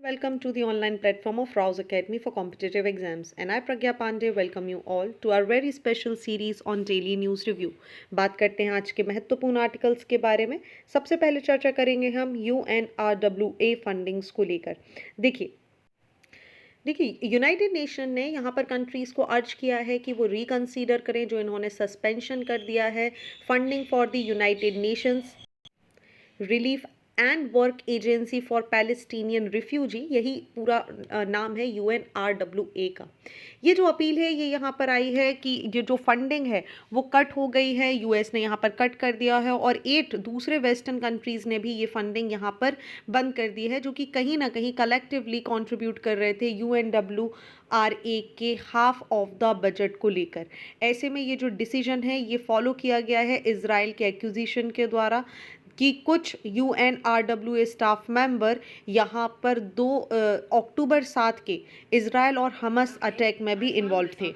Welcome to the online platform of Rouse Academy for Competitive Exams, and I Pragya Pandey welcome you all to our very special series on daily news review. बात करते हैं आज के महत्वपूर्ण articles के बारे में। सबसे पहले चर्चा करेंगे हम UNRWA फंडिंग्स को लेकर। देखिए देखिए यूनाइटेड नेशन ने यहाँ पर कंट्रीज़ को अर्ज किया है कि वो रिकंसीडर करें जो इन्होंने सस्पेंशन कर दिया है funding for the United Nations relief and work agency for Palestinian refugee, यही पूरा नाम है UNRWA का। ये जो अपील है ये यहाँ पर आई है कि ये जो फंडिंग है वो कट हो गई है, यूएस ने यहाँ पर कट कर दिया है और 8 दूसरे वेस्टर्न कंट्रीज़ ने भी ये फंडिंग यहाँ पर बंद कर दी है, जो कि कहीं ना कहीं कलेक्टिवली कंट्रीब्यूट कर रहे थे UNWRA के हाफ ऑफ द बजट को लेकर। ऐसे में ये जो डिसीजन है ये फॉलो किया गया है इजराइल के एक्यूजिशन के द्वारा कि कुछ UNRWA स्टाफ मेंबर यहाँ पर 2 अक्टूबर 7 के इजराइल और हमस अटैक में भी इन्वॉल्व थे।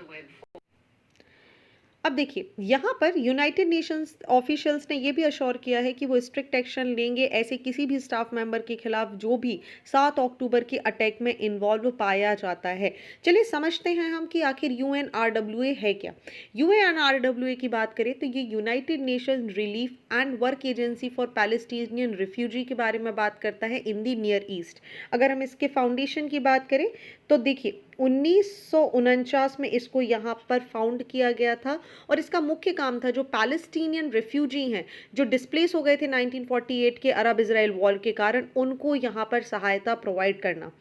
अब देखिए यहाँ पर यूनाइटेड नेशंस ऑफिशियल्स ने यह भी अश्योर किया है कि वो स्ट्रिक्ट एक्शन लेंगे ऐसे किसी भी स्टाफ मेंबर के खिलाफ जो भी 7 अक्टूबर के अटैक में इन्वॉल्व पाया जाता है। चलिए समझते हैं हम कि आखिर UNRWA है क्या। UNRWA की बात करें तो ये United nation relief and work agency for Palestinian refugee के बारे में बात करता है इन दी नियर ईस्ट। अगर हम इसके फाउंडेशन की बात करें तो देखिए 1949 में इसको यहाँ पर फाउंड किया गया था और इसका मुख्य काम था जो पैलेस्टीनियन रिफ्यूजी हैं जो डिस्प्लेस हो गए थे 1948 के अरब इजराइल वॉर के कारण, उनको यहाँ पर सहायता प्रोवाइड करना।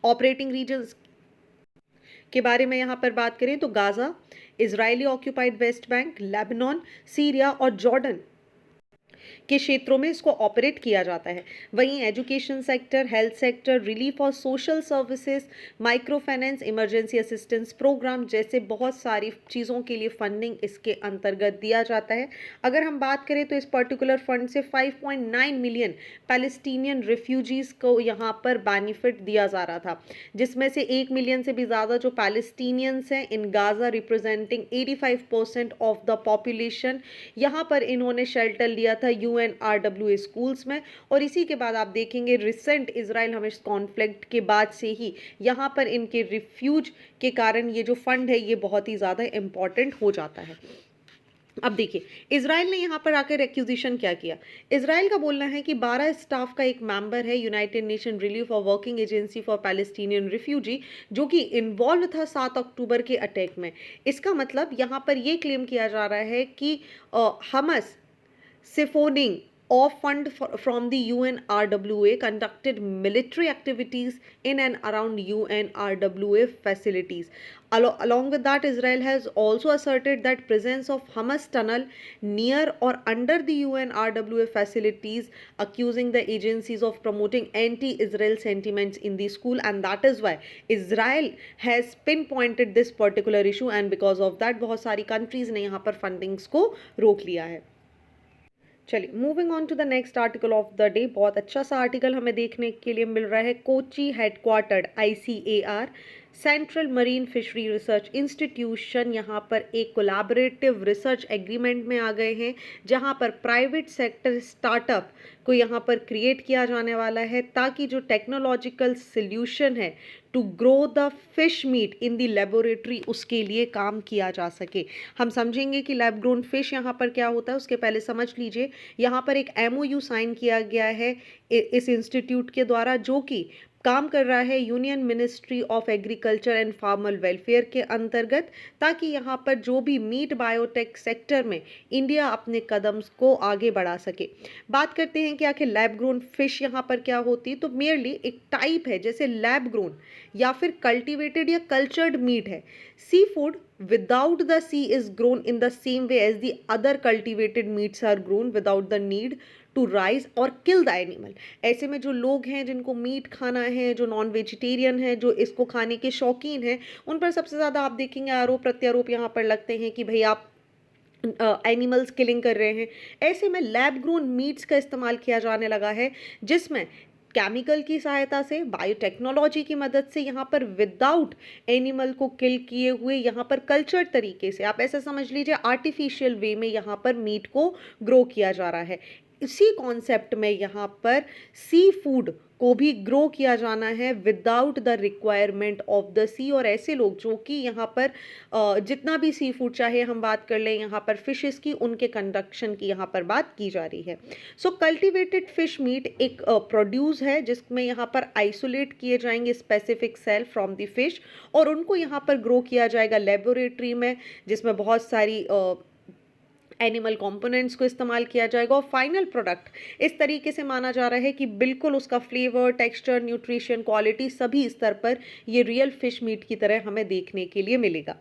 ऑपरेटिंग रीजन्स के बारे में यहाँ पर बात करें तो Gaza, Israeli occupied west bank, Lebanon, Syria और जॉर्डन के क्षेत्रों में इसको ऑपरेट किया जाता है। वहीं education sector, health sector, relief और social services, micro finance, emergency assistance program जैसे बहुत सारी चीज़ों के लिए फंडिंग इसके अंतर्गत दिया जाता है। अगर हम बात करें तो इस पर्टिकुलर फंड से 5.9 मिलियन पैलेस्टीनियन रिफ्यूजीज़ को यहाँ पर बेनिफिट दिया जा रहा था, जिसमें से 1 मिलियन से भी ज़्यादा जो पैलेस्टीनियंस हैं in Gaza, representing 85% of the population, यहाँ पर इन्होंने शेल्टर लिया था UNRWA स्कूल्स में। और इसी के बाद आप देखेंगे रिसेंट इजराइल हमेश कॉन्फ्लिक्ट के बाद से ही यहाँ पर इनके रिफ्यूज के कारण ये जो फंड है ये बहुत ही ज़्यादा इंपॉर्टेंट हो जाता है। अब देखिए इजराइल ने यहाँ पर आकर एक्यूजिशन क्या किया। इजराइल का बोलना है कि 12 स्टाफ का एक मेंबर है यूनाइटेड नेशन रिलीफ और working agency for Palestinian refugee जो कि इन्वॉल्व था 7 अक्टूबर के अटैक में। इसका मतलब यहाँ पर ये क्लेम किया जा रहा है कि हमस siphonning of fund from the UNRWA conducted military activities in and around UNRWA facilities. Along with that, Israel has also asserted that presence of Hamas tunnel near or under the UNRWA facilities, accusing the agencies of promoting anti-Israel sentiments in the school, and that is why Israel has pinpointed this particular issue, and because of that बहुत सारी countries ने यहाँ पर fundings को रोक लिया है। चलिए moving on to the next article of the day. बहुत अच्छा सा आर्टिकल हमें देखने के लिए मिल रहा है। Kochi headquartered ICAR central marine fishery research institution यहाँ पर एक कोलैबोरेटिव रिसर्च एग्रीमेंट में आ गए हैं, जहाँ पर प्राइवेट सेक्टर स्टार्टअप को यहाँ पर क्रिएट किया जाने वाला है ताकि जो टेक्नोलॉजिकल सॉल्यूशन है to grow the fish meat in the laboratory उसके लिए काम किया जा सके। हम समझेंगे कि लैब ग्रोन फिश यहाँ पर क्या होता है, उसके पहले समझ लीजिए यहाँ पर एक MOU साइन किया गया है इस इंस्टीट्यूट के द्वारा जो कि काम कर रहा है union ministry of agriculture and farmer welfare के अंतर्गत, ताकि यहाँ पर जो भी मीट बायोटेक सेक्टर में इंडिया अपने कदम को आगे बढ़ा सके। बात करते हैं कि आखिर लैब ग्रोन फिश यहाँ पर क्या होती है, तो मेयरली एक टाइप है जैसे लैब ग्रोन या फिर कल्टिवेटेड या कल्चर्ड मीट है। Sea food without the sea is grown in the same way as the other cultivated meats are grown without the need to rise or kill the animal। ऐसे में जो लोग हैं जिनको मीट खाना है, जो नॉन वेजिटेरियन है, जो इसको खाने के शौकीन हैं, उन पर सबसे ज़्यादा आप देखेंगे आरोप प्रत्यारोप यहाँ पर लगते हैं कि भाई आप एनिमल्स किलिंग कर रहे हैं। ऐसे में लैब ग्रोन मीट्स का इस्तेमाल किया जाने लगा है जिसमें केमिकल की सहायता से, बायोटेक्नोलॉजी की मदद से यहाँ पर विदाउट एनिमल को किल किए हुए यहाँ पर कल्चर्ड तरीके से, आप ऐसा समझ लीजिए आर्टिफिशियल वे में यहाँ पर मीट को ग्रो किया जा रहा है। इसी कॉन्सेप्ट में यहाँ पर सी फूड को भी ग्रो किया जाना है without the requirement of the sea. और ऐसे लोग जो कि यहाँ पर जितना भी सी फूड, चाहे हम बात कर लें यहाँ पर फिशेस की, उनके कंडक्शन की यहाँ पर बात की जा रही है। सो कल्टिवेटेड फिश मीट एक प्रोड्यूस है जिसमें यहाँ पर आइसोलेट किए जाएंगे specific cell from the fish, और उनको यहाँ पर ग्रो किया जाएगा लेबोरेटरी में, जिसमें बहुत सारी एनिमल कंपोनेंट्स को इस्तेमाल किया जाएगा, और फाइनल प्रोडक्ट इस तरीके से माना जा रहा है कि बिल्कुल उसका फ्लेवर, टेक्सचर, न्यूट्रिशन, क्वालिटी सभी स्तर पर ये रियल फिश मीट की तरह हमें देखने के लिए मिलेगा।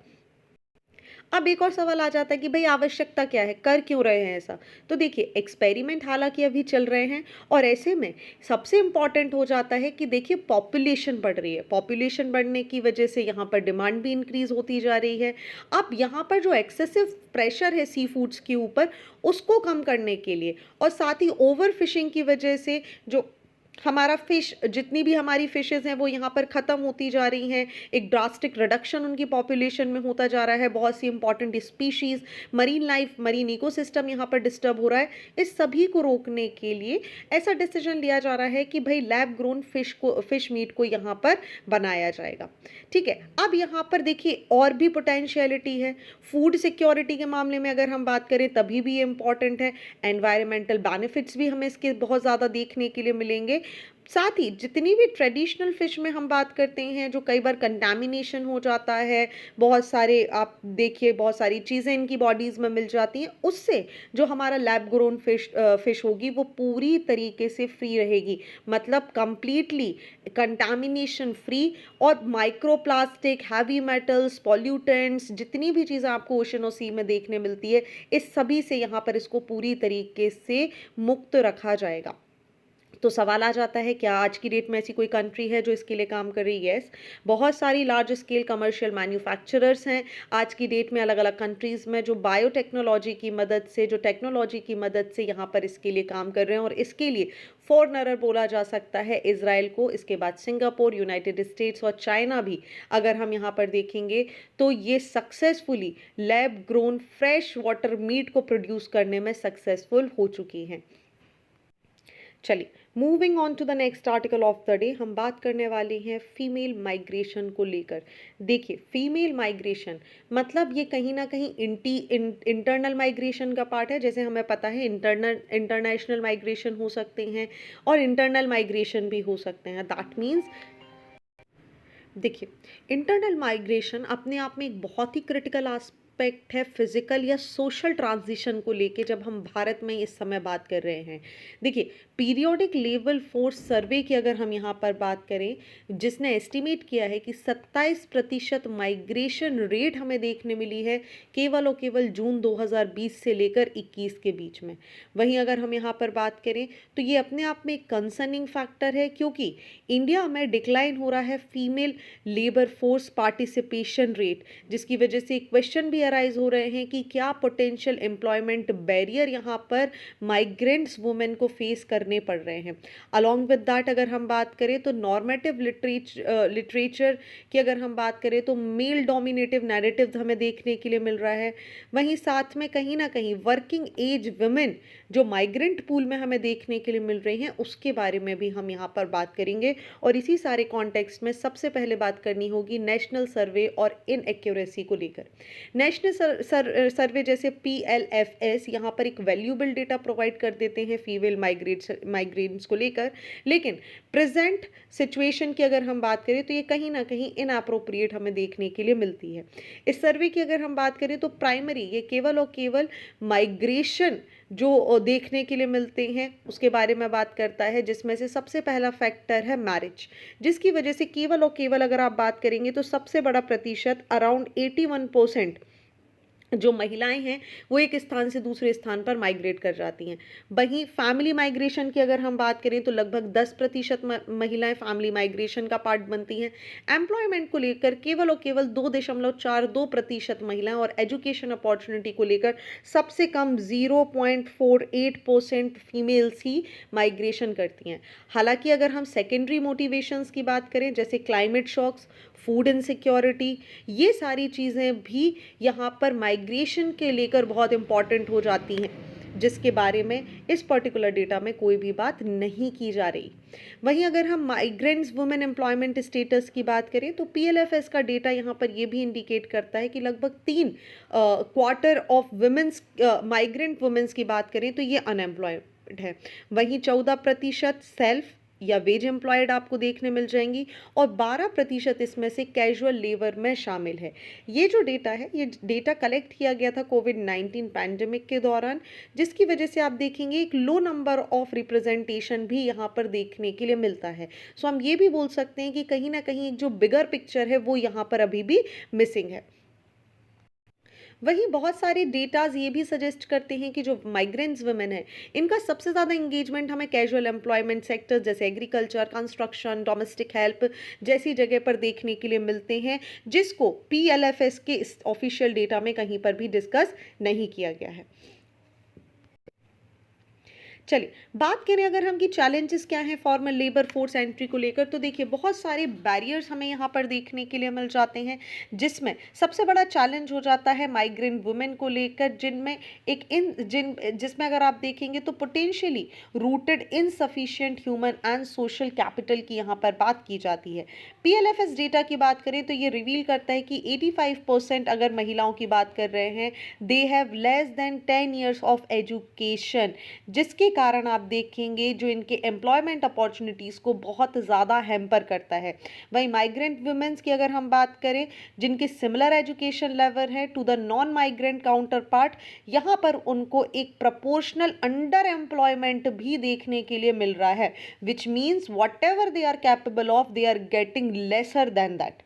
अब एक और सवाल आ जाता है कि भाई आवश्यकता क्या है, कर क्यों रहे हैं ऐसा। तो देखिए एक्सपेरिमेंट हालांकि अभी चल रहे हैं, और ऐसे में सबसे इम्पॉर्टेंट हो जाता है कि देखिए पॉपुलेशन बढ़ रही है, पॉपुलेशन बढ़ने की वजह से यहाँ पर डिमांड भी इंक्रीज होती जा रही है। अब यहाँ पर जो एक्सेसिव प्रेशर है सी फूड्स के ऊपर, उसको कम करने के लिए, और साथ ही ओवर फिशिंग की वजह से जो हमारा फिश, जितनी भी हमारी फिशेस हैं वो यहाँ पर ख़त्म होती जा रही हैं, एक ड्रास्टिक रिडक्शन उनकी पॉपुलेशन में होता जा रहा है, बहुत सी important species, marine life, marine ecosystem यहाँ पर डिस्टर्ब हो रहा है। इस सभी को रोकने के लिए ऐसा डिसीजन लिया जा रहा है कि भाई लैब ग्रोन फिश मीट को यहाँ पर बनाया जाएगा। ठीक है, अब यहाँ पर देखिए और भी पोटेंशियलिटी है। फूड सिक्योरिटी के मामले में अगर हम बात करें तभी भी ये इंपॉर्टेंट है। एनवायरमेंटल बेनिफिट्स भी हमें इसके बहुत ज़्यादा देखने के लिए मिलेंगे। साथ ही जितनी भी ट्रेडिशनल फिश में हम बात करते हैं जो कई बार कंटामिनेशन हो जाता है, बहुत सारे आप देखिए बहुत सारी चीज़ें इनकी बॉडीज़ में मिल जाती हैं, उससे जो हमारा लैब ग्रोन फिश होगी वो पूरी तरीके से फ्री रहेगी, मतलब कंप्लीटली कंटामिनेशन फ्री। और माइक्रोप्लास्टिक, हैवी मेटल्स, पॉल्यूटेंट्स, जितनी भी चीज़ें आपको ओशन और सी में देखने मिलती है, इस सभी से यहाँ पर इसको पूरी तरीके से मुक्त रखा जाएगा। तो सवाल आ जाता है क्या आज की डेट में ऐसी कोई कंट्री है जो इसके लिए काम कर रही है? यस, बहुत सारी लार्ज स्केल कमर्शियल मैन्युफैक्चरर्स हैं आज की डेट में अलग अलग कंट्रीज़ में, जो बायोटेक्नोलॉजी की मदद से, जो टेक्नोलॉजी की मदद से यहाँ पर इसके लिए काम कर रहे हैं। और इसके लिए फॉरनर बोला जा सकता है इजराइल को, इसके बाद सिंगापुर, यूनाइटेड स्टेट्स और चाइना भी अगर हम यहाँ पर देखेंगे तो ये successfully lab grown fresh water meat को प्रोड्यूस करने में सक्सेसफुल हो चुकी हैं। चलिए moving on to the next article of the day, हम बात करने वाले हैं फीमेल माइग्रेशन को लेकर। देखिए फीमेल माइग्रेशन मतलब ये कहीं ना कहीं इंटरनल माइग्रेशन का पार्ट है। जैसे हमें पता है इंटरनेशनल माइग्रेशन हो सकते हैं और इंटरनल माइग्रेशन भी हो सकते हैं। दैट मीन्स देखिए इंटरनल माइग्रेशन अपने आप में एक बहुत ही क्रिटिकल एस्पेक्ट है फिजिकल या सोशल ट्रांजिशन को लेके, जब हम भारत में इस समय बात कर रहे हैं। देखिए पीरियोडिक लेवल फोर्स सर्वे की अगर हम यहाँ पर बात करें, जिसने एस्टिमेट किया है कि 27% माइग्रेशन रेट हमें देखने मिली है केवल और केवल जून 2020 से लेकर 21 के बीच में। वहीं अगर हम यहाँ पर बात करें तो ये अपने आप में एक कंसर्निंग फैक्टर है, क्योंकि इंडिया में डिक्लाइन हो रहा है female labour force participation rate, जिसकी वजह से क्वेश्चन भी अराइज हो रहे हैं कि क्या पोटेंशियल एम्प्लॉयमेंट बैरियर यहाँ पर माइग्रेंट्स वुमेन को फेस करने पड़ रहे हैं। अलॉन्ग विद दैट अगर हम बात करें तो नॉर्मेटिव लिटरेचर की अगर हम बात करें तो मेल डोमिनेटिव नैरेटिव हमें देखने के लिए मिल रहा है। वहीं साथ में कहीं ना कहीं वर्किंग एज वुमेन जो माइग्रेंट पूल में हमें देखने के लिए मिल रही हैं, उसके बारे में भी हम यहाँ पर बात करेंगे। और इसी सारे कॉन्टेक्स्ट में सबसे पहले बात करनी होगी नेशनल सर्वे और इनएक्यूरेसी को लेकर। नेशनल सर्वे जैसे PLFS यहाँ पर एक वैल्यूएबल डेटा प्रोवाइड कर देते हैं फीमेल माइग्रेंट्स को लेकर, लेकिन प्रेजेंट सिचुएशन की अगर हम बात करें तो ये कहीं ना कहीं इनअप्रोप्रिएट हमें देखने के लिए मिलती है। इस सर्वे की अगर हम बात करें तो प्राइमरी ये केवल और केवल माइग्रेशन जो देखने के लिए मिलते हैं उसके बारे में बात करता है, जिसमें से सबसे पहला फैक्टर है मैरिज, जिसकी वजह से केवल और केवल अगर आप बात करेंगे तो सबसे बड़ा प्रतिशत अराउंड 81% जो महिलाएं हैं वो एक स्थान से दूसरे स्थान पर माइग्रेट कर जाती हैं। वहीं फैमिली माइग्रेशन की अगर हम बात करें तो लगभग 10% महिलाएं फैमिली माइग्रेशन का पार्ट बनती हैं। एम्प्लॉयमेंट को लेकर केवल और केवल 2.42% महिलाएं, और एजुकेशन अपॉर्चुनिटी को लेकर सबसे कम 0.48% फीमेल्स ही माइग्रेशन करती हैं। हालांकि अगर हम सेकेंडरी मोटिवेशंस की बात करें जैसे क्लाइमेट शॉक्स, फूड इनसिक्योरिटी, ये सारी चीज़ें भी यहाँ पर माइग्रेशन के लेकर बहुत इंपॉर्टेंट हो जाती हैं। जिसके बारे में इस पर्टिकुलर डेटा में कोई भी बात नहीं की जा रही। वहीं अगर हम माइग्रेंट्स वुमेन एम्प्लॉयमेंट स्टेटस की बात करें तो पीएलएफएस का डेटा यहाँ पर ये भी इंडिकेट करता है कि लगभग 3 quarter of women's, migrant women's की बात करें तो ये अनएम्प्लॉयड है। वहीं 14% सेल्फ या वेज एम्प्लॉयड आपको देखने मिल जाएंगी और 12% इसमें से कैजुअल लेबर में शामिल है। ये जो डेटा है ये डेटा कलेक्ट किया गया था कोविड-19 पैंडेमिक के दौरान, जिसकी वजह से आप देखेंगे एक लो नंबर ऑफ रिप्रेजेंटेशन भी यहाँ पर देखने के लिए मिलता है। सो हम ये भी बोल सकते हैं कि कहीं ना कहीं एक जो बिगर पिक्चर है वो यहाँ पर अभी भी मिसिंग है। वहीं बहुत सारे डेटाज ये भी सजेस्ट करते हैं कि जो माइग्रेंट्स वुमेन है इनका सबसे ज़्यादा इंगेजमेंट हमें कैजुअल एम्प्लॉयमेंट सेक्टर जैसे एग्रीकल्चर, कंस्ट्रक्शन, डोमेस्टिक हेल्प जैसी जगह पर देखने के लिए मिलते हैं, जिसको पीएलएफएस के इस ऑफिशियल डेटा में कहीं पर भी डिस्कस नहीं किया गया है। चलिए बात करें अगर हम कि चैलेंजेस क्या हैं फॉर्मल लेबर फोर्स एंट्री को लेकर, तो देखिए बहुत सारे बैरियर्स हमें यहाँ पर देखने के लिए मिल जाते हैं, जिसमें सबसे बड़ा चैलेंज हो जाता है माइग्रेंट वुमेन को लेकर, जिसमें अगर आप देखेंगे तो potentially rooted insufficient human and social capital की यहाँ पर बात की जाती है। पीएलएफएस डेटा की बात करें तो ये रिवील करता है कि 85% अगर महिलाओं की बात कर रहे हैं they have less than 10 years of education, जिसके कारण आप देखेंगे जो इनके एम्प्लॉयमेंट अपॉर्चुनिटीज़ को बहुत ज़्यादा हैम्पर करता है। वहीं माइग्रेंट वुमेन्स की अगर हम बात करें जिनके सिमिलर एजुकेशन लेवल है to the non migrant counterpart, यहाँ पर उनको एक प्रपोर्शनल अंडर एम्प्लॉयमेंट भी देखने के लिए मिल रहा है, which means whatever they are capable of they are getting lesser than that.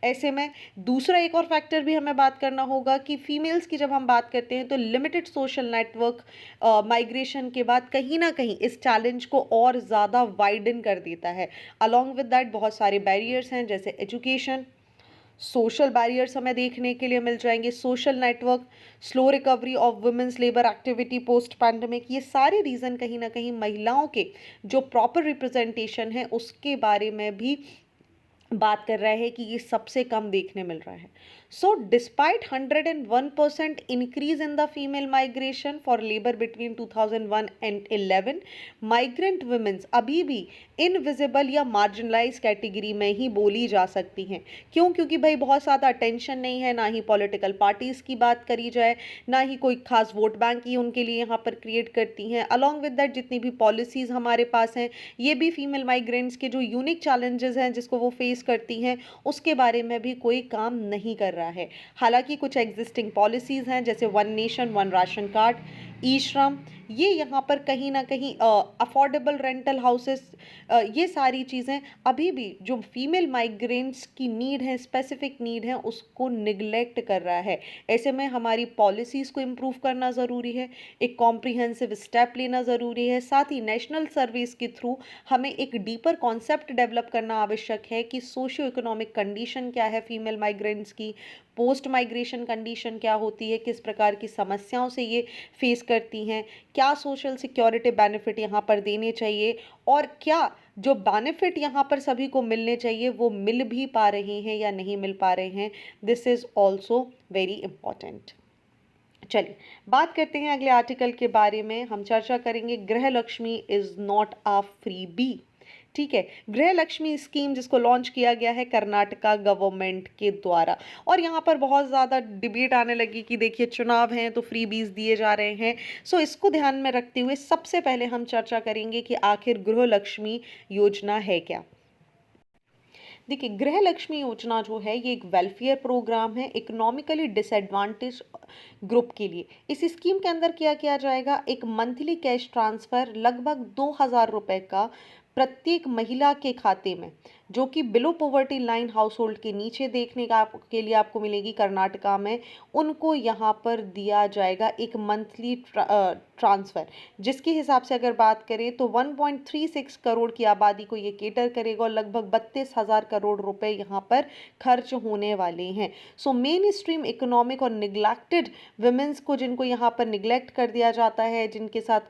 ऐसे में दूसरा एक और फैक्टर भी हमें बात करना होगा कि फीमेल्स की जब हम बात करते हैं तो लिमिटेड सोशल नेटवर्क माइग्रेशन के बाद कहीं ना कहीं इस चैलेंज को और ज़्यादा वाइडन कर देता है। अलॉन्ग विद दैट बहुत सारे बैरियर्स हैं जैसे एजुकेशन, सोशल बैरियर्स हमें देखने के लिए मिल जाएंगे, social network, slow recovery of women's labour activity post pandemic, ये सारे रीज़न कहीं ना कहीं महिलाओं के जो प्रॉपर रिप्रेजेंटेशन है उसके बारे में भी बात कर रहा है कि ये सबसे कम देखने मिल रहा है। So despite 101% increase in the female migration for labour between 2001 and 11, migrant women's अभी भी इनविजिबल या मार्जिनलाइज कैटेगरी में ही बोली जा सकती हैं। क्यों? क्योंकि भाई बहुत ज़्यादा अटेंशन नहीं है, ना ही पॉलिटिकल पार्टीज़ की बात करी जाए, ना ही कोई खास वोट बैंक ही उनके लिए यहाँ पर क्रिएट करती हैं। अलॉन्ग विद दैट जितनी भी पॉलिसीज़ हमारे पास हैं ये भी फीमेल माइग्रेंट्स के जो यूनिक चैलेंजेस हैं जिसको वो फेस करती हैं उसके बारे में भी कोई काम नहीं कर रहा है। हालांकि कुछ एग्जिस्टिंग पॉलिसीज़ हैं जैसे one nation one ration card, e Shram, ये यहाँ पर कहीं ना कहीं अफोर्डेबल रेंटल हाउसेस, ये सारी चीज़ें अभी भी जो फीमेल माइग्रेंट्स की नीड है, स्पेसिफिक नीड है, उसको निगलेक्ट कर रहा है। ऐसे में हमारी पॉलिसीज़ को इम्प्रूव करना ज़रूरी है, एक कॉम्प्रिहेंसिव स्टेप लेना ज़रूरी है, साथ ही नेशनल सर्विस के थ्रू हमें एक डीपर कॉन्सेप्ट डेवलप करना आवश्यक है कि सोशियो इकोनॉमिक कंडीशन क्या है फीमेल माइग्रेंट्स की, पोस्ट माइग्रेशन कंडीशन क्या होती है, किस प्रकार की समस्याओं से ये फेस करती हैं, क्या सोशल सिक्योरिटी बेनिफिट यहाँ पर देने चाहिए और क्या जो बेनिफिट यहाँ पर सभी को मिलने चाहिए वो मिल भी पा रहे हैं या नहीं मिल पा रहे हैं। This is also very important. चलिए बात करते हैं अगले आर्टिकल के बारे में। हम चर्चा करेंगे Griha Lakshmi is not a freebie. ठीक है, गृह लक्ष्मी स्कीम जिसको लॉन्च किया गया है कर्नाटका गवर्नमेंट के द्वारा, और यहाँ पर बहुत ज़्यादा डिबेट आने लगी कि देखिए चुनाव हैं तो फ्री बीज दिए जा रहे हैं। सो इसको ध्यान में रखते हुए सबसे पहले हम चर्चा करेंगे कि आखिर गृह लक्ष्मी योजना है क्या। देखिए गृह लक्ष्मी योजना जो है ये एक वेलफेयर प्रोग्राम है इकोनॉमिकली डिसएडवांटेज ग्रुप के लिए। इस स्कीम के अंदर क्या किया जाएगा, एक मंथली कैश ट्रांसफ़र लगभग 2,000 रुपये का प्रत्येक महिला के खाते में जो कि below poverty line house hold के नीचे देखने का के लिए आपको मिलेगी कर्नाटका में, उनको यहाँ पर दिया जाएगा एक मंथली ट्रांसफ़र, जिसके हिसाब से अगर बात करें तो 1.36 करोड़ की आबादी को ये केटर करेगा और लगभग 32,000 करोड़ रुपए यहाँ पर खर्च होने वाले हैं। सो मेन स्ट्रीम इकोनॉमिक और निगलेक्टेड वुमेन्स को, जिनको यहाँ पर निगलेक्ट कर दिया जाता है, जिनके साथ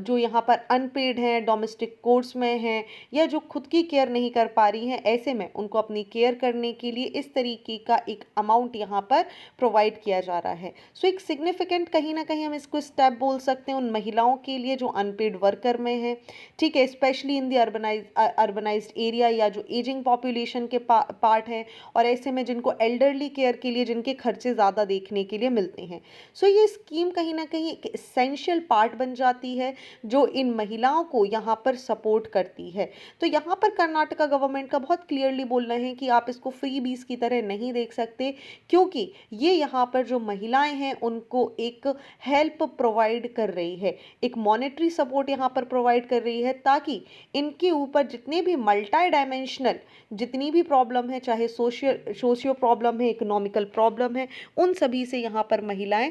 जो यहाँ पर अनपेड हैं, डोमेस्टिक कोर्स में हैं या जो खुद की केयर नहीं कर पा पा रही हैं, ऐसे में उनको अपनी केयर करने के लिए इस तरीके का एक अमाउंट यहाँ पर प्रोवाइड किया जा रहा है। सो एक सिग्निफिकेंट कहीं ना कहीं हम इसको स्टेप बोल सकते हैं उन महिलाओं के लिए जो अनपेड वर्कर में हैं, ठीक है, specially in the urbanised area या जो एजिंग पॉपुलेशन के पार्ट है, और ऐसे में जिनको एल्डरली केयर के लिए जिनके खर्चे ज़्यादा देखने के लिए मिलते हैं। सो ये स्कीम कहीं ना कहीं एक इसेंशियल पार्ट बन जाती है जो इन महिलाओं को यहाँ पर सपोर्ट करती है। तो यहाँ पर कर्नाटका गवर्नमेंट का बहुत क्लियरली बोलना है कि आप इसको फ्री बीज की तरह नहीं देख सकते, क्योंकि ये यहाँ पर जो महिलाएं हैं उनको एक हेल्प प्रोवाइड कर रही है, एक मॉनेटरी सपोर्ट यहाँ पर प्रोवाइड कर रही है, ताकि इनके ऊपर जितने भी मल्टी डायमेंशनल जितनी भी प्रॉब्लम है, चाहे सोशियो प्रॉब्लम है, इकोनॉमिकल प्रॉब्लम है, उन सभी से यहाँ पर महिलाएं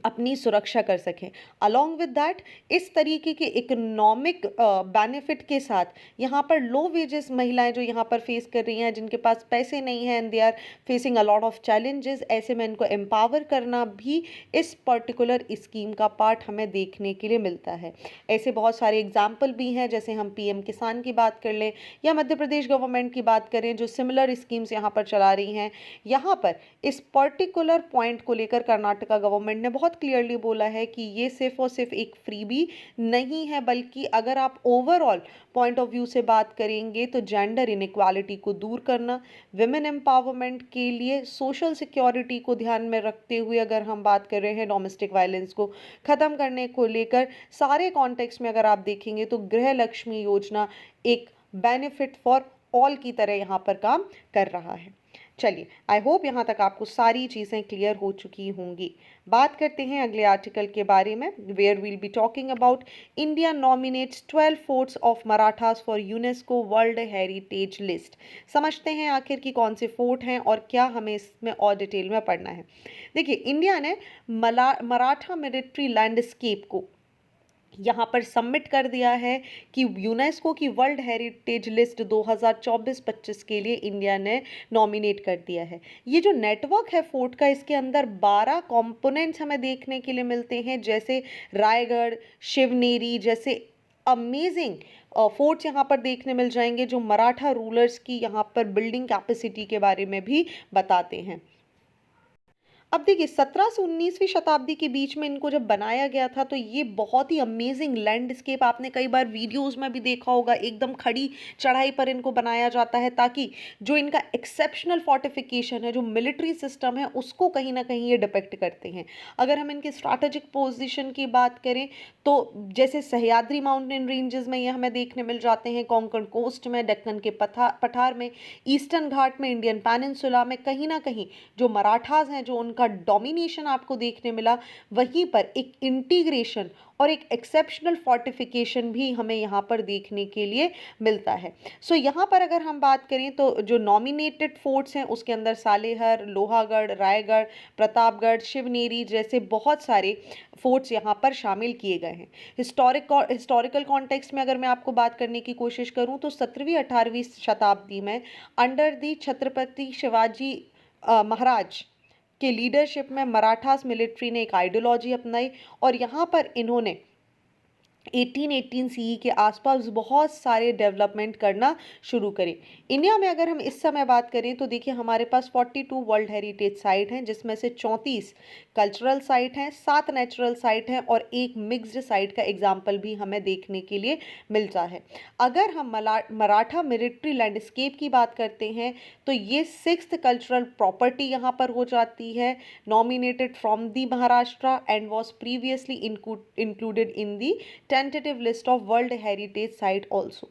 अपनी सुरक्षा कर सकें। अलॉन्ग विद दैट इस तरीके के इकोनॉमिक बेनिफिट के साथ यहाँ पर लो वेजेस महिलाएं जो यहाँ पर फेस कर रही हैं, जिनके पास पैसे नहीं हैं and they are facing a lot of challenges, ऐसे में इनको एम्पावर करना भी इस पर्टिकुलर स्कीम का पार्ट हमें देखने के लिए मिलता है। ऐसे बहुत सारे एग्जाम्पल भी हैं, जैसे हम पीएम किसान की बात कर लें या मध्य प्रदेश गवर्नमेंट की बात करें जो सिमिलर स्कीम्स यहाँ पर चला रही हैं। यहाँ पर इस पर्टिकुलर पॉइंट को लेकर कर्नाटका गवर्नमेंट ने बहुत क्लियरली बोला है कि ये सिर्फ और सिर्फ एक फ्रीबी नहीं है, बल्कि अगर आप ओवरऑल पॉइंट ऑफ व्यू से बात करेंगे तो जेंडर इनइक्वालिटी को दूर करना, विमेन एम्पावरमेंट के लिए, सोशल सिक्योरिटी को ध्यान में रखते हुए अगर हम बात कर रहे हैं डोमेस्टिक वायलेंस को खत्म करने को लेकर, सारे कॉन्टेक्स्ट में अगर आप देखेंगे तो गृह लक्ष्मी योजना एक बेनिफिट फॉर ऑल की तरह यहाँ पर काम कर रहा है। चलिए, आई होप यहाँ तक आपको सारी चीज़ें क्लियर हो चुकी होंगी। बात करते हैं अगले आर्टिकल के बारे में, where we'll be talking about India nominates 12 forts of Marathas for UNESCO world heritage list. समझते हैं आखिर की कौन से फोर्ट हैं और क्या हमें इसमें और डिटेल में पढ़ना है। देखिए, इंडिया ने मराठा मिलिट्री लैंडस्केप को यहाँ पर सबमिट कर दिया है कि यूनेस्को की वर्ल्ड हेरिटेज लिस्ट 2024-25 के लिए इंडिया ने नॉमिनेट कर दिया है। ये जो नेटवर्क है फोर्ट का, इसके अंदर 12 कंपोनेंट्स हमें देखने के लिए मिलते हैं, जैसे रायगढ़, शिवनेरी जैसे अमेजिंग फोर्ट्स यहाँ पर देखने मिल जाएंगे, जो मराठा रूलर्स की यहाँ पर बिल्डिंग कैपेसिटी के बारे में भी बताते हैं। अब देखिए, 17 से 19वीं शताब्दी के बीच में इनको जब बनाया गया था तो ये बहुत ही अमेजिंग लैंडस्केप, आपने कई बार वीडियोस में भी देखा होगा, एकदम खड़ी चढ़ाई पर इनको बनाया जाता है, ताकि जो इनका एक्सेप्शनल फोर्टिफिकेशन है, जो मिलिट्री सिस्टम है, उसको कहीं ना कहीं ये डिपेक्ट करते हैं। अगर हम इनके स्ट्रैटेजिक पोजिशन की बात करें तो जैसे सह्याद्री माउंटेन रेंजेस में ये हमें देखने मिल जाते हैं, कोंकण कोस्ट में, दक्कन के पठार में, ईस्टर्न घाट में, इंडियन पेनिनसुला में, कहीं ना कहीं जो मराठास हैं, जो उनका डोमिनेशन आपको देखने मिला, वहीं पर एक इंटीग्रेशन और एक एक्सेप्शनल फोर्टिफिकेशन भी हमें यहाँ पर देखने के लिए मिलता है। सो यहाँ पर अगर हम बात करें तो जो नॉमिनेटेड फोर्ट्स हैं उसके अंदर सालेहर, लोहागढ़, रायगढ़, प्रतापगढ़, शिवनेरी जैसे बहुत सारे फोर्ट्स यहाँ पर शामिल किए गए हैं। हिस्टोरिकल कॉन्टेक्स्ट में अगर मैं आपको बात करने की कोशिश करूँ तो 17वीं-18वीं शताब्दी में अंडर दी छत्रपति शिवाजी महाराज के लीडरशिप में मराठास मिलिट्री ने एक आइडियोलॉजी अपनाई और यहाँ पर इन्होंने 1818 सीई के आसपास बहुत सारे डेवलपमेंट करना शुरू करें। इंडिया में अगर हम इस समय बात करें तो देखिए, हमारे पास 42 वर्ल्ड हेरिटेज साइट हैं, जिसमें से 34 कल्चरल साइट हैं, 7 नेचुरल साइट हैं और एक मिक्स्ड साइट का एग्जाम्पल भी हमें देखने के लिए मिलता है। अगर हम मराठा मिलिट्री लैंडस्केप की बात करते हैं तो ये 6th कल्चरल प्रॉपर्टी यहाँ पर हो जाती है, nominated from the Maharashtra and was previously included in the tentative list of world heritage site also.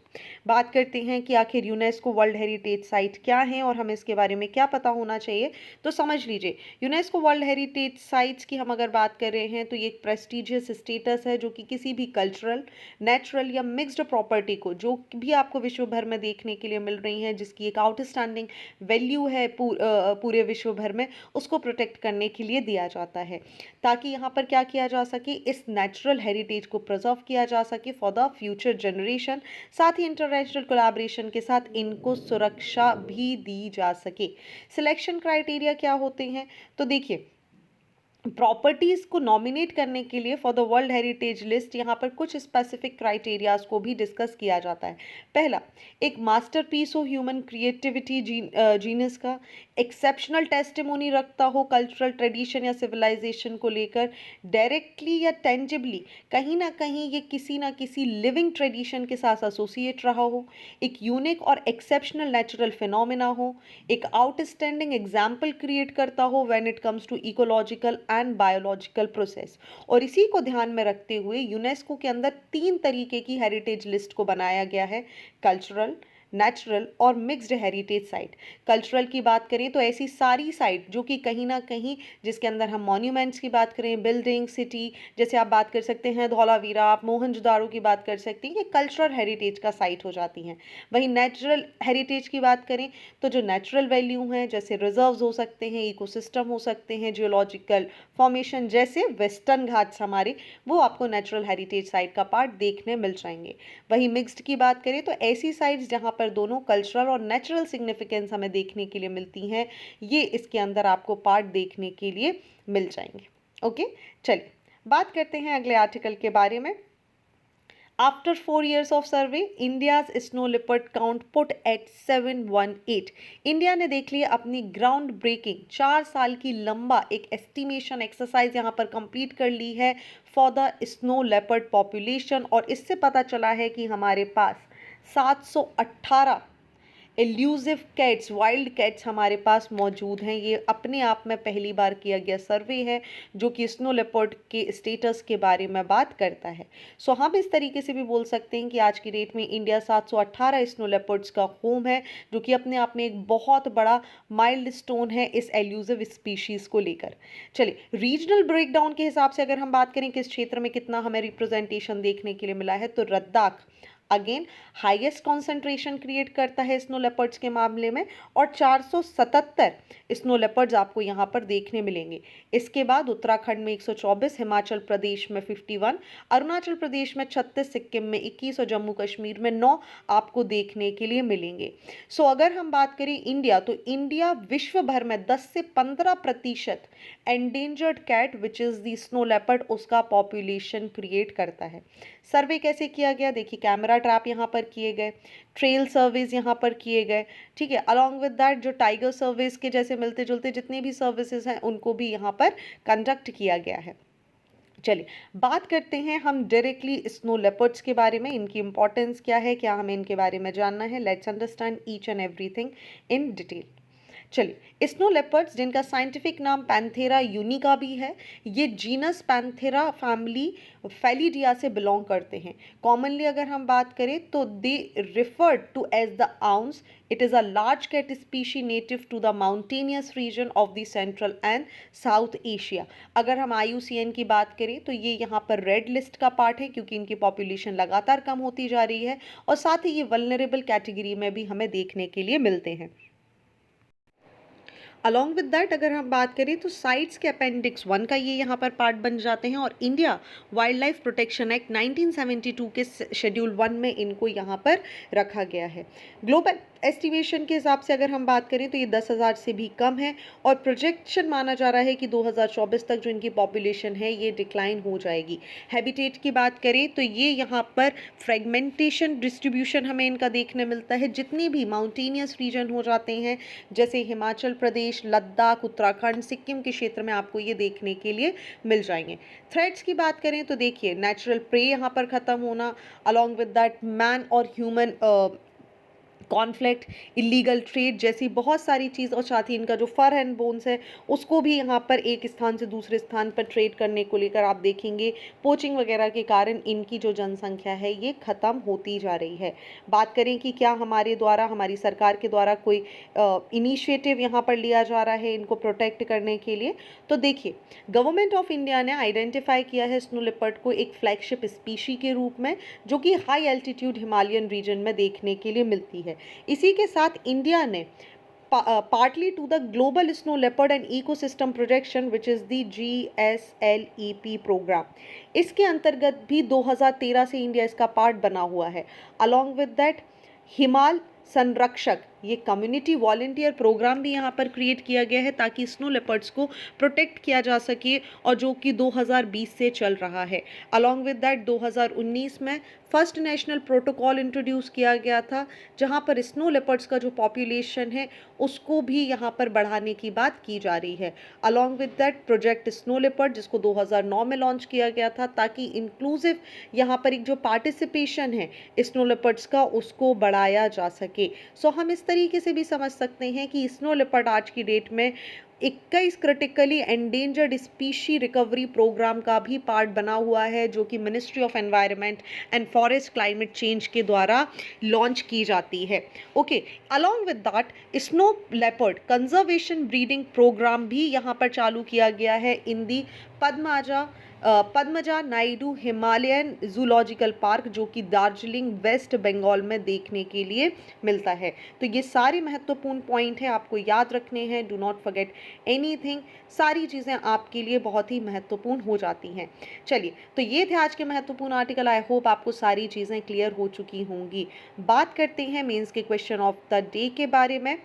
बात करते हैं कि आखिर यूनेस्को वर्ल्ड हेरिटेज साइट क्या है और हमें इसके बारे में क्या पता होना चाहिए। तो समझ लीजिए, यूनेस्को वर्ल्ड हेरिटेज साइट्स की हम अगर बात कर रहे हैं तो ये एक प्रेस्टिजियस स्टेटस है जो कि किसी भी कल्चरल, नेचुरल या मिक्स्ड प्रॉपर्टी को, जो भी आपको विश्व भर में देखने के लिए मिल रही हैं, जिसकी एक आउटस्टैंडिंग वैल्यू है पूरे विश्व भर में, उसको प्रोटेक्ट करने के लिए दिया जाता है, ताकि यहाँ पर क्या किया जा सके, इस नेचुरल हेरिटेज को प्रिजर्व किया जा सके फॉर द फ्यूचर जनरेशन। साथ ही इंटरनेशनल कोलैबोरेशन के साथ इनको सुरक्षा भी दी जा सके। सिलेक्शन क्राइटेरिया क्या होते हैं, तो देखिए, प्रॉपर्टीज़ को नॉमिनेट करने के लिए for the world heritage list यहाँ पर कुछ स्पेसिफिक क्राइटेरियाज को भी डिस्कस किया जाता है। पहला, एक मास्टरपीस हो ह्यूमन क्रिएटिविटी जीनस का, एक्सेप्शनल टेस्टिमोनी रखता हो कल्चरल ट्रेडिशन या सिविलाइजेशन को लेकर, डायरेक्टली या टेंजिबली कहीं ना कहीं ये किसी ना किसी लिविंग ट्रेडिशन के साथ एसोसिएट रहा हो, एक यूनिक और एक्सेप्शनल नेचुरल फिनोमिना हो, एक आउटस्टैंडिंग एग्जाम्पल क्रिएट करता हो when it comes to ecological and biological process. और इसी को ध्यान में रखते हुए यूनेस्को के अंदर 3 तरीके की हेरिटेज लिस्ट को बनाया गया है, कल्चरल, नेचुरल और मिक्स्ड हेरिटेज साइट। कल्चरल की बात करें तो ऐसी सारी साइट जो कि कहीं ना कहीं, जिसके अंदर हम मॉन्यूमेंट्स की बात करें, बिल्डिंग, सिटी, जैसे आप बात कर सकते हैं धौलावीरा, आप मोहनजोदाड़ो की बात कर सकते हैं, ये कल्चरल हेरिटेज का साइट हो जाती हैं। वहीं नेचुरल हेरिटेज की बात करें तो जो नेचुरल वैल्यू हैं, जैसे रिजर्व्स हो सकते हैं, इकोसिस्टम हो सकते हैं, जियोलॉजिकल फॉर्मेशन जैसे वेस्टर्न घाट्स हमारे, वो आपको नेचुरल हेरिटेज साइट का पार्ट देखने मिल जाएंगे। वहीं मिक्स्ड की बात करें तो ऐसी साइट्स जहां पर दोनों कल्चरल और नेचुरल सिग्निफिकेंस हमें देखने के लिए मिलती हैं, ये इसके अंदर आपको पार्ट देखने के लिए मिल जाएंगे। ओके, चलिए बात करते हैं अगले आर्टिकल के बारे में। After 4 years of survey, India's snow leopard count put at 718. India ने देख लिया अपनी ग्राउंड ब्रेकिंग 4 साल की लंबा एक एस्टिमेशन एक्सरसाइज यहाँ पर कंप्लीट कर ली है for the snow leopard population, और इससे पता चला है कि हमारे पास 718 एल्यूसिव कैट्स, वाइल्ड कैट्स हमारे पास मौजूद हैं। ये अपने आप में पहली बार किया गया सर्वे है जो कि स्नो लेपर्ड के स्टेटस के बारे में बात करता है। सो हम इस तरीके से भी बोल सकते हैं कि आज की डेट में इंडिया 718 स्नो लेपर्ड्स का होम है, जो कि अपने आप में एक बहुत बड़ा माइलस्टोन है इस एल्यूसिव स्पीशीज़ को लेकर। चलिए, रीजनल ब्रेकडाउन के हिसाब से अगर हम बात करें किस क्षेत्र में कितना हमें रिप्रेजेंटेशन देखने के लिए मिला है, तो Ladakh again highest concentration create करता है स्नो लेपर्ड्स के मामले में, और 477 स्नो लेपर्ड्स आपको यहाँ पर देखने मिलेंगे। इसके बाद उत्तराखंड में 124, हिमाचल प्रदेश में 51, अरुणाचल प्रदेश में 36, सिक्किम में 21 और जम्मू कश्मीर में 9 आपको देखने के लिए मिलेंगे। सो अगर हम बात करें इंडिया, तो इंडिया विश्व भर में 10 से 15% endangered cat which is the snow leopard उसका पॉपुलेशन क्रिएट करता है। सर्वे कैसे किया गया, देखिए कैमरा ट्रैप यहाँ पर किए गए, ट्रेल सर्विस यहाँ पर किए गए, ठीक है। अलॉन्ग विद दैट जो टाइगर सर्विस के जैसे मिलते जुलते जितने भी सर्विसेज हैं उनको भी यहाँ पर कंडक्ट किया गया है। चलिए बात करते हैं हम डायरेक्टली स्नो लेपर्ड्स के बारे में, इनकी इंपॉर्टेंस क्या है, क्या हमें इनके बारे में जानना है। Let's understand each and everything in detail. चलिए, स्नो लेपर्ड्स जिनका साइंटिफिक नाम पैंथेरा यूनिका भी है, ये जीनस पैंथेरा फैमिली फेलिडिया से बिलोंग करते हैं। कॉमनली अगर हम बात करें तो they referred to as the ounce. It is a large cat species native to the mountainous region of the central and south Asia. अगर हम IUCN की बात करें तो ये यहाँ पर रेड लिस्ट का पार्ट है क्योंकि इनकी पॉपुलेशन लगातार कम होती जा रही है, और साथ ही ये वल्नरेबल कैटेगरी में भी हमें देखने के लिए मिलते हैं। अलॉन्ग विद दैट अगर हम बात करें तो साइट्स के अपेंडिक्स 1 का ये यहाँ पर पार्ट बन जाते हैं, और India wild life protection act 1972 के शेड्यूल 1 में इनको यहाँ पर रखा गया है। ग्लोबल एस्टिमेशन के हिसाब से अगर हम बात करें तो ये 10,000 से भी कम है, और प्रोजेक्शन माना जा रहा है कि 2024 तक जो इनकी पॉपुलेशन है ये डिक्लाइन हो जाएगी। हैबिटेट की बात करें तो ये यहाँ पर फ्रेगमेंटेशन डिस्ट्रीब्यूशन हमें इनका देखने मिलता है। जितने भी माउंटेनियस रीजन हो जाते हैं जैसे हिमाचल प्रदेश, लद्दाख, उत्तराखंड, सिक्किम के क्षेत्र में आपको ये देखने के लिए मिल जाएंगे। थ्रेट्स की बात करें तो देखिए नेचुरल प्रे यहाँ पर ख़त्म होना, अलॉन्ग विद दैट मैन और ह्यूमन कॉन्फ्लिक्ट, इलीगल ट्रेड जैसी बहुत सारी चीज़, और साथ ही इनका जो फर एंड बोन्स है उसको भी यहाँ पर एक स्थान से दूसरे स्थान पर ट्रेड करने को लेकर आप देखेंगे पोचिंग वगैरह के कारण इनकी जो जनसंख्या है ये ख़त्म होती जा रही है। बात करें कि क्या हमारे द्वारा, हमारी सरकार के द्वारा कोई इनिशिएटिव यहाँ पर लिया जा रहा है इनको प्रोटेक्ट करने के लिए, तो देखिए गवर्नमेंट ऑफ इंडिया ने आइडेंटिफाई किया है स्नो लेपर्ड को एक फ्लैगशिप स्पीशी के रूप में, जो कि हाई एल्टीट्यूड हिमालयन रीजन में देखने के लिए मिलती है। इसी के साथ इंडिया ने partly to the global snow leopard and ecosystem projection which is the GSLEP program, इसके अंतर्गत भी 2013 से इंडिया इसका पार्ट बना हुआ है। along with that हिमाल संरक्षक, ये कम्युनिटी वॉलंटियर प्रोग्राम भी यहाँ पर क्रिएट किया गया है ताकि स्नो लेपर्ड्स को प्रोटेक्ट किया जा सके, और जो कि 2020 से चल रहा है। अलॉन्ग विद दैट 2019 में फर्स्ट नेशनल प्रोटोकॉल इंट्रोड्यूस किया गया था, जहाँ पर स्नो लेपर्ड्स का जो पॉपुलेशन है उसको भी यहाँ पर बढ़ाने की बात की जा रही है। Along with that project snow leopard, जिसको 2009 में लॉन्च किया गया था, ताकि इंक्लूसिव यहाँ पर एक जो पार्टिसिपेशन है स्नो लेपर्ड्स का उसको बढ़ाया जा सके। सो हम इस तरीके से भी समझ सकते हैं कि स्नो लेपर्ड आज की डेट में 21 critically endangered species recovery program का भी पार्ट बना हुआ है, जो कि ministry of environment and forest climate change के द्वारा लॉन्च की जाती है। Okay, along with that snow leopard conservation breeding program भी यहाँ पर चालू किया गया है in the Padmaja Naidu Himalayan zoological park, जो कि दार्जिलिंग वेस्ट बंगाल में देखने के लिए मिलता है। तो ये सारे महत्वपूर्ण पॉइंट हैं, आपको याद रखने हैं। Do not forget anything. सारी चीज़ें आपके लिए बहुत ही महत्वपूर्ण हो जाती हैं। चलिए, तो ये थे आज के महत्वपूर्ण आर्टिकल। आई होप आपको सारी चीज़ें क्लियर हो चुकी होंगी। बात करते हैं मेंस के क्वेश्चन ऑफ द डे के बारे में।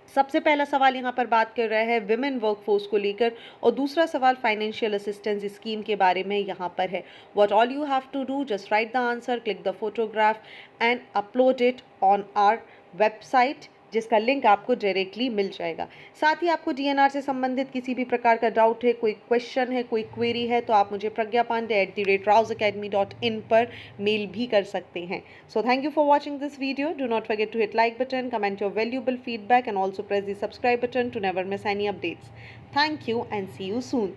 सबसे पहला सवाल यहाँ पर बात कर रहा है विमेन वर्कफोर्स को लेकर, और दूसरा सवाल फाइनेंशियल असिस्टेंस स्कीम के बारे में यहाँ पर है। What all you have to do, just write the answer, click the photograph and upload it on our website, जिसका लिंक आपको डायरेक्टली मिल जाएगा। साथ ही आपको डीएनआर से संबंधित किसी भी प्रकार का डाउट है, कोई क्वेश्चन है, कोई क्वेरी है, तो आप मुझे pragyaPandey@rousacademy.in पर मेल भी कर सकते हैं। So thank you for watching this video. Do not forget to hit like button, comment your valuable feedback and also press the subscribe button to never miss any updates. Thank you and see you soon.